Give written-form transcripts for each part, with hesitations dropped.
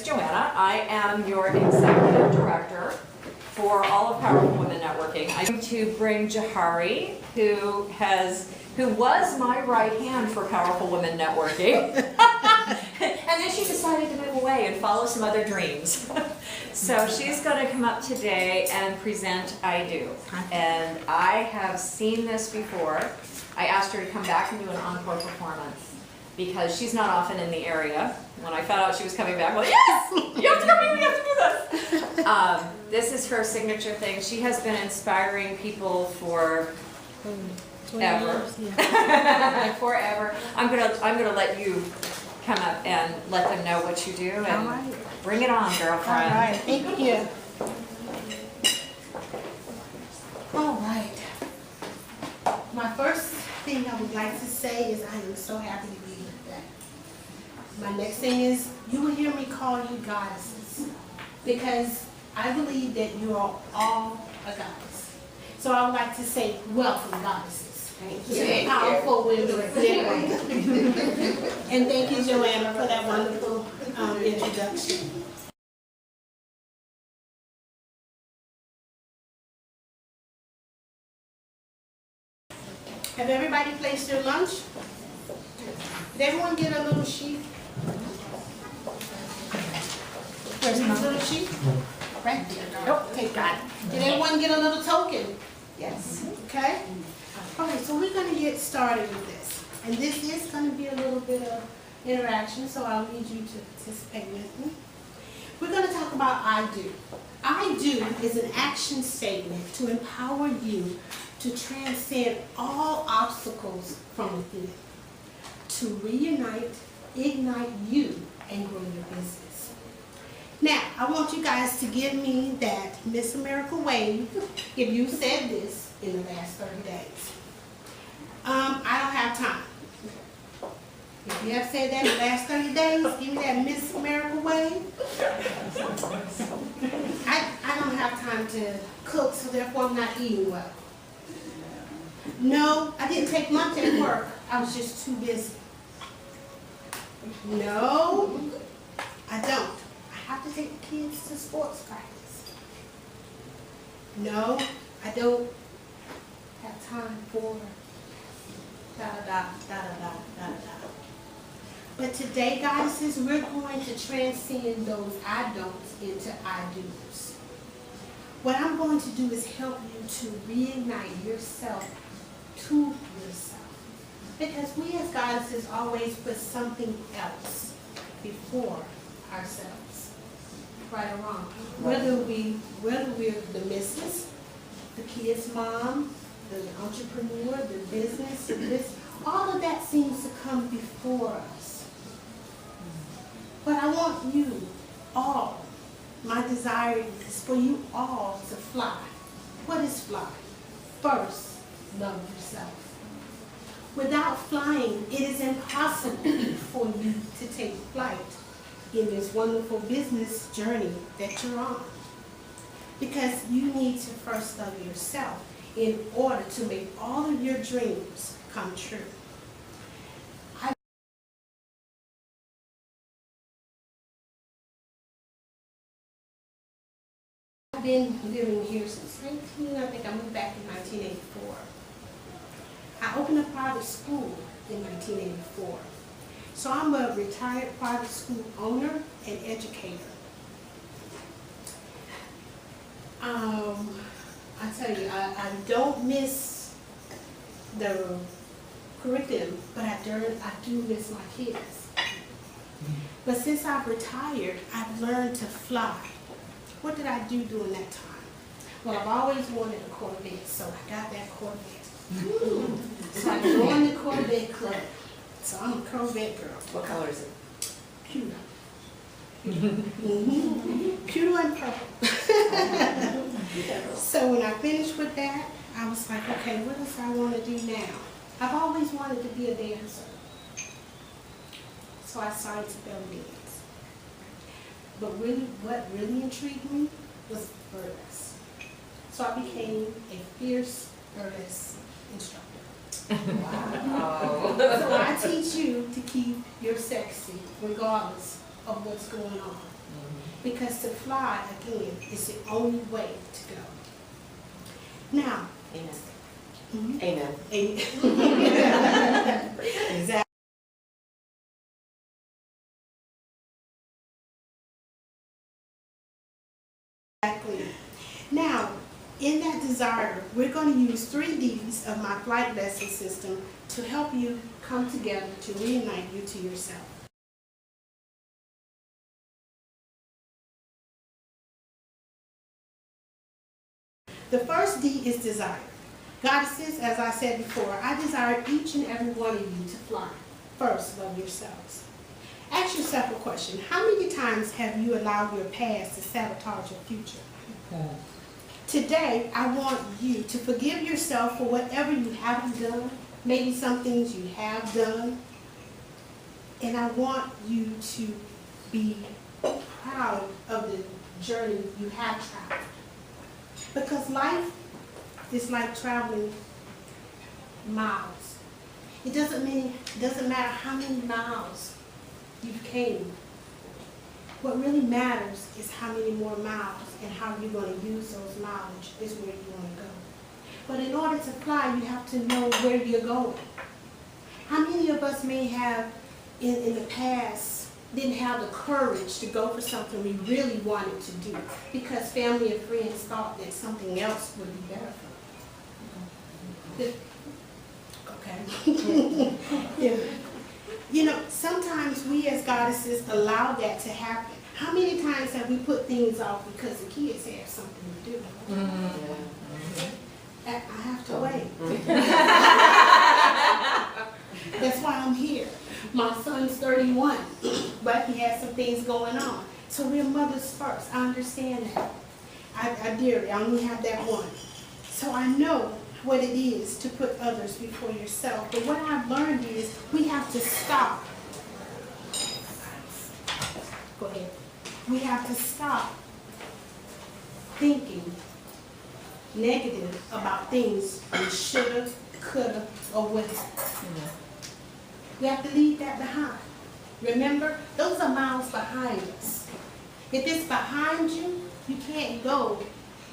Joanna. I am your executive director for all of Powerful Women Networking. I'm going to bring Jahari, who was my right hand for Powerful Women Networking. And then she decided to move away and follow some other dreams. So she's going to come up today and present I Do. And I have seen this before. I asked her to come back and do an encore performance because she's not often in the area. When I found out she was coming back, I'm like, yes! You have to come in, we have to do this! This is her signature thing. She has been inspiring people for ever. Forever. I'm gonna let you come up and let them know what you do, and bring it on, girlfriend. All right, thank you. All right. My first thing I would like to say is I am so happy to be here today. My next thing is you will hear me call you goddesses because I believe that you are all a goddess. So I would like to say welcome, goddesses. Thank you. Powerful Women Networking. And thank you, Joanna, for that wonderful introduction. Have everybody placed their lunch? Did everyone get a little sheet? Where's my little sheet? Right there. Nope. Okay, got it. Did everyone get a little token? Yes. Okay. Okay, so we're going to get started with this. And this is going to be a little bit of interaction, so I'll need you to participate with me. We're going to talk about I Do. I Do is an action statement to empower you to transcend all obstacles from within, to reunite, ignite you, and grow your business. Now, I want you guys to give me that Miss America wave if you said this in the last 30 days. I don't have time. If you have said that in the last 30 days, give me that Miss America wave. I don't have time to cook, so therefore I'm not eating well. No, I didn't take lunch at work. I was just too busy. No, I don't. I have to take the kids to sports practice. No, I don't have time for da-da-da. But today, goddesses, we're going to transcend those I don'ts into I do's. What I'm going to do is help you to reignite yourself to yourself. Because we as goddesses always put something else before ourselves. Right or wrong. Whether we're the missus, the kid's mom, the entrepreneur, the business, all of that seems to come before us. But I want you all, my desire is for you all to fly. What is fly? First, love yourself. Without flying, it is impossible for you to take flight in this wonderful business journey that you're on. Because you need to first love yourself in order to make all of your dreams come true. I've been living here since I think I moved back in 1984. I opened a private school in 1984. So I'm a retired private school owner and educator. I tell you, I don't miss the curriculum, but I do miss my kids. But since I've retired, I've learned to fly. What did I do during that time? Well, I've always wanted a Corvette, so I got that Corvette. So I joined the Corvette Club. So I'm a Corvette girl. What color is it? Pewter. Pewter and purple. So when I finished with that, I was like, okay, what does I want to do now? I've always wanted to be a dancer. So I started to belly dance. But really, what really intrigued me was burlesque. So I became a fierce burlesque instructor. Wow. So I teach you to keep your sexy regardless of what's going on. Because to fly, again, is the only way to go. Now, Amen. mhm. Amen. Exactly. Now, in that desire, we're going to use 3 Ds of my flight lesson system to help you come together to reunite you to yourself. The first D is desire. Goddesses, as I said before, I desire each and every one of you to fly. First, love yourselves. Ask yourself a question. How many times have you allowed your past to sabotage your future? Today, I want you to forgive yourself for whatever you haven't done, maybe some things you have done, and I want you to be proud of the journey you have traveled. Because life is like traveling miles. It doesn't matter how many miles you've came. What really matters is how many more miles and how you're going to use those miles is where you want to go. But in order to fly, you have to know where you're going. How many of us may have, in the past, didn't have the courage to go for something we really wanted to do because family and friends thought that something else would be better for them? Okay. Yeah. You know, sometimes we as goddesses allow that to happen. How many times have we put things off because the kids have something to do? I have to wait. That's why I'm here. My son's 31, but he has some things going on. So we're mothers first. I understand that. I dearly, I only have that one. So I know what it is to put others before yourself. But what I've learned is we have to stop. Go ahead. We have to stop thinking negative about things we shoulda, coulda, or woulda. We have to leave that behind. Remember, those are miles behind us. If it's behind you, you can't go.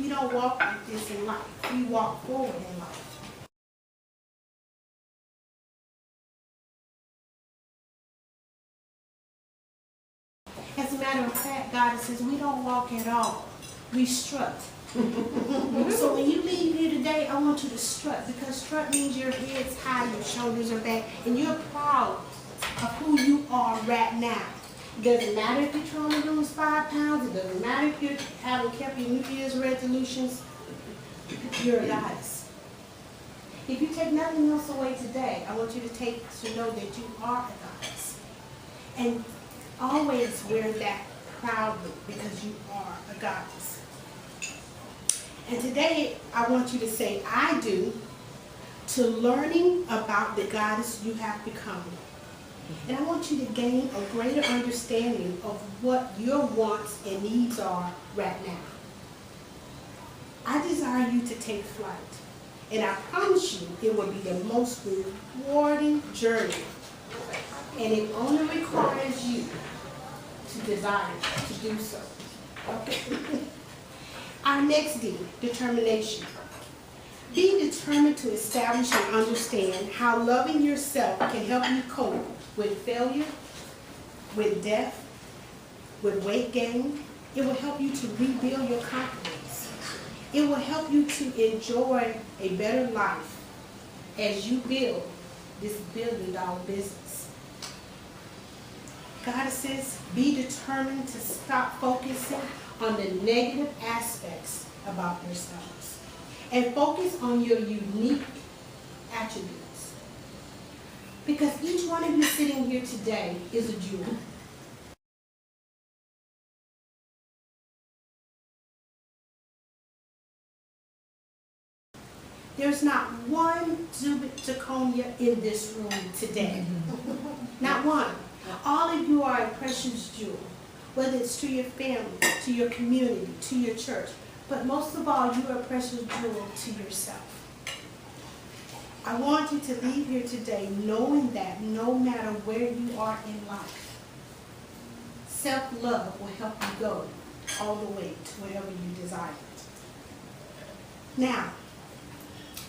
You don't walk like this in life. You walk forward in life. As a matter of fact, goddesses, we don't walk at all. We strut. So when you leave here today, I want you to strut, because strut means your head's high, your shoulders are back, and you're proud of who you are right now. It doesn't matter if you're trying to lose 5 pounds. It doesn't matter if you haven't kept your New Year's resolutions. You're a goddess. If you take nothing else away today, I want you to know that you are a goddess. And always wear that proudly, because you are a goddess. And today, I want you to say, I do, to learning about the goddess you have become. And I want you to gain a greater understanding of what your wants and needs are right now. I desire you to take flight. And I promise you, it will be the most rewarding journey. And it only requires you to desire to do so. Okay? Our next D, determination. Be determined to establish and understand how loving yourself can help you cope with failure, with death, with weight gain. It will help you to rebuild your confidence. It will help you to enjoy a better life as you build this billion-dollar business. Goddesses, be determined to stop focusing on the negative aspects about yourselves and focus on your unique attributes. Because each one of you sitting here today is a jewel. There's not one zirconia in this room today. Not one. All of you are a precious jewel, whether it's to your family, to your community, to your church. But most of all, you are a precious jewel to yourself. I want you to leave here today knowing that no matter where you are in life, self-love will help you go all the way to wherever you desire it. Now,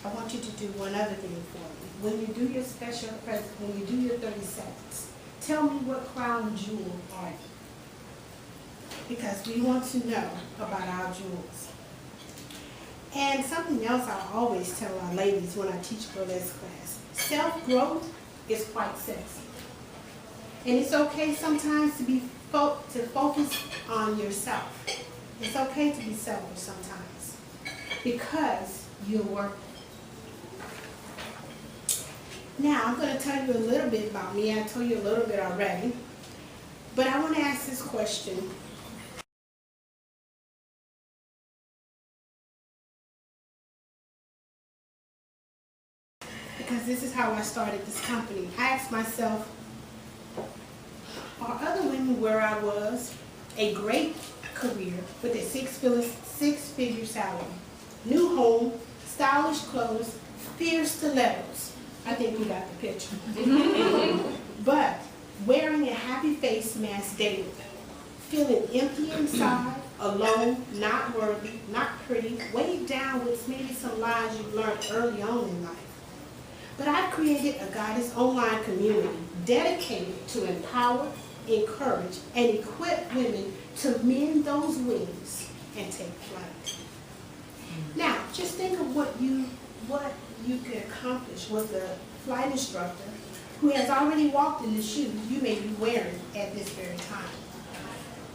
I want you to do one other thing for me. When you do your special present, when you do your 30 seconds, tell me what crown jewel are you? Because we want to know about our jewels. And something else I always tell our ladies when I teach burlesque class, self-growth is quite sexy. And it's okay sometimes to focus on yourself. It's okay to be selfish sometimes because you're worth it. Now, I'm going to tell you a little bit about me. I told you a little bit already. But I want to ask this question. Because this is how I started this company. I asked myself, are other women where I was, a great career with a six-figure salary, new home, stylish clothes, fierce stilettos? I think we got the picture. But wearing a happy face mask daily, feeling empty inside, alone, not worthy, not pretty, weighed down with maybe some lies you learned early on in life. But I've created a Goddess online community dedicated to empower, encourage, and equip women to mend those wings and take flight. Now, just think of what you could accomplish with a flight instructor who has already walked in the shoes you may be wearing at this very time.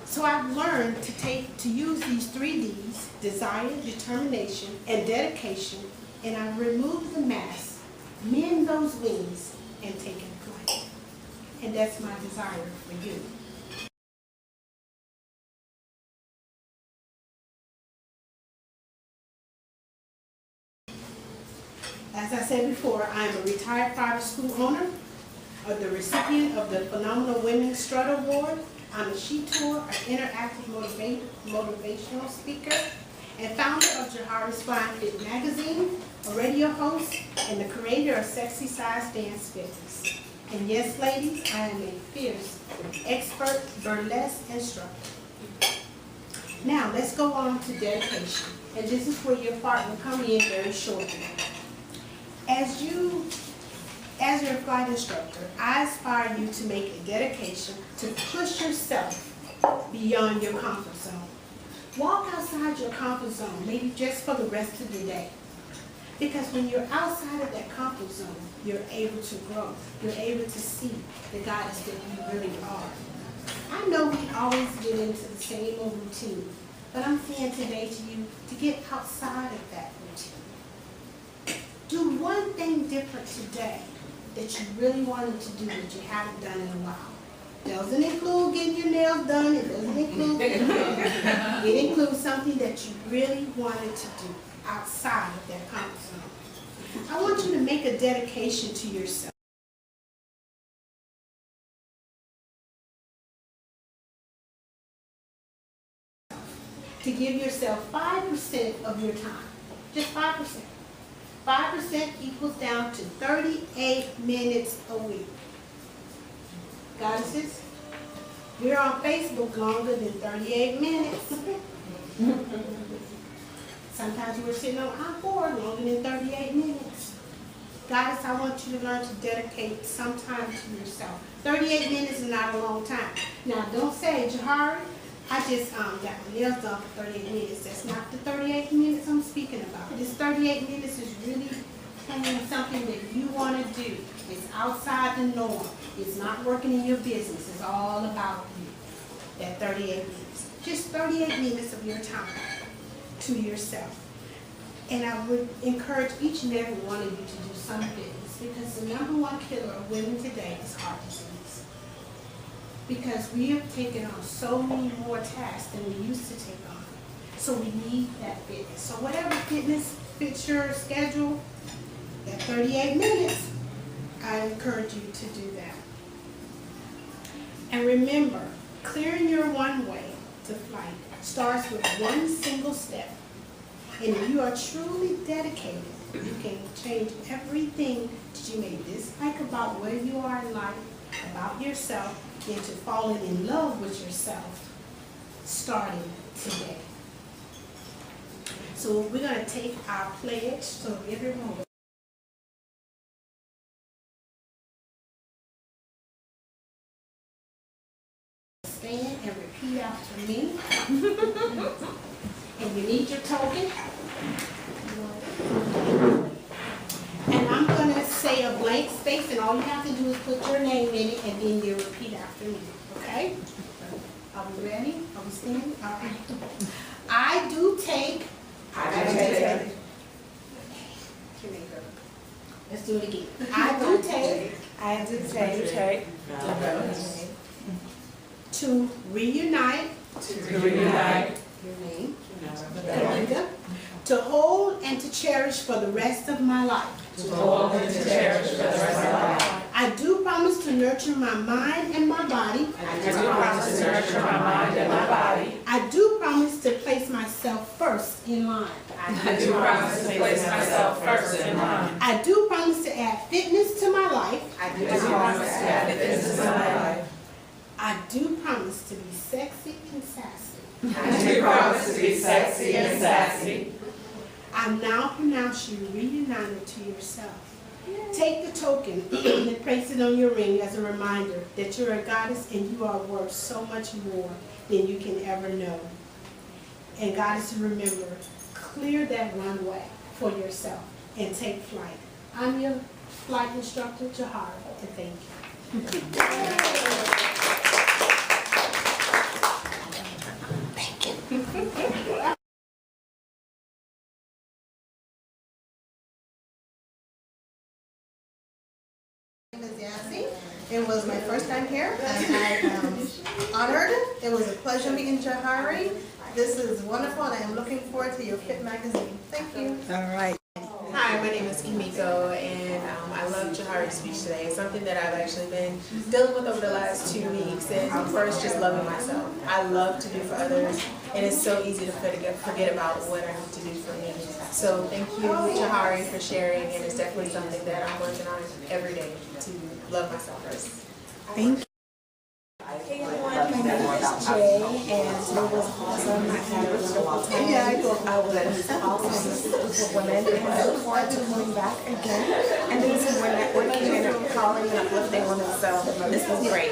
So I've learned to use these 3 Ds, desire, determination, and dedication, and I've removed the mask, mend those wings, and take flight. And that's my desire for you. As I said before, I am a retired private school owner, the recipient of the Phenomenal Women Strut Award. I'm a She Tour, an interactive motivational speaker, and founder of Jahari's Fine Fit magazine, a radio host, and the creator of Sexy Size Dance Fitness. And yes, ladies, I am a fierce, expert burlesque instructor. Now, let's go on to dedication. And this is where your part will come in very shortly. As your flight instructor, I aspire you to make a dedication to push yourself beyond your comfort zone. Walk outside your comfort zone, maybe just for the rest of the day. Because when you're outside of that comfort zone, you're able to grow. You're able to see the goddess that you really are. I know we always get into the same old routine, but I'm saying today to you to get outside of that routine. Do one thing different today that you really wanted to do that you haven't done in a while. Doesn't include getting your nails done. It doesn't include it includes something that you really wanted to do outside of that comfort zone. I want you to make a dedication to yourself. To give yourself 5% of your time. Just 5%. 5% equals down to 38 minutes a week. Goddesses, we're on Facebook longer than 38 minutes. Sometimes we're sitting on Encore longer than 38 minutes. Goddess, I want you to learn to dedicate some time to yourself. 38 minutes is not a long time. Now, don't say, Jahari, I just got my nails done for 38 minutes. That's not the 38 minutes I'm speaking about. This 38 minutes is really something that you want to do. It's outside the norm. It's not working in your business. It's all about you. That 38 minutes. Just 38 minutes of your time to yourself. And I would encourage each and every one of you to do some fitness, because the #1 killer of women today is heart disease. Because we have taken on so many more tasks than we used to take on. So we need that fitness. So whatever fitness fits your schedule, that 38 minutes, I encourage you to do that. And remember, clearing your one way to flight starts with one single step. And if you are truly dedicated, you can change everything that you may dislike about where you are in life, about yourself, into falling in love with yourself starting today. So we're going to take our pledge, so everyone. Stand and repeat after me. And you need your token. And I'm going to say a blank space, and all you have to do is put your name in it, and then you repeat after me. Okay? Are we ready? Are we standing? All right. I do take. Let's do it again. I do take. To reunite. Your name. Linda. To hold and to cherish for the rest of my life. I do promise to nurture my mind and my body. I do promise to place myself first in line. I do promise to add fitness to my life. I do promise to be sexy and sassy. I now pronounce you reunited to yourself. Take the token and place it on your ring as a reminder that you're a goddess and you are worth so much more than you can ever know. And goddess, remember, clear that runway for yourself and take flight. I'm your flight instructor, Jahari, and thank you. It was my first time here, and I am honored. It was a pleasure meeting Jahari. This is wonderful, and I am looking forward to your Fit magazine. Thank you. All right. Hi, my name is Kimiko, and I love Jahari's speech today. It's something that I've actually been dealing with over the last 2 weeks, and first just loving myself. I love to do for others, and it's so easy to forget about what I need to do for me. So thank you, Jahari, for sharing, and it's definitely something that I'm working on every day to love myself first. Thank you. Hey everyone, my name is Jay, and it was awesome. I had a wonderful time. I was awesome with women, and I look forward to coming back again and doing some more networking and empowering and uplifting women. So this was great.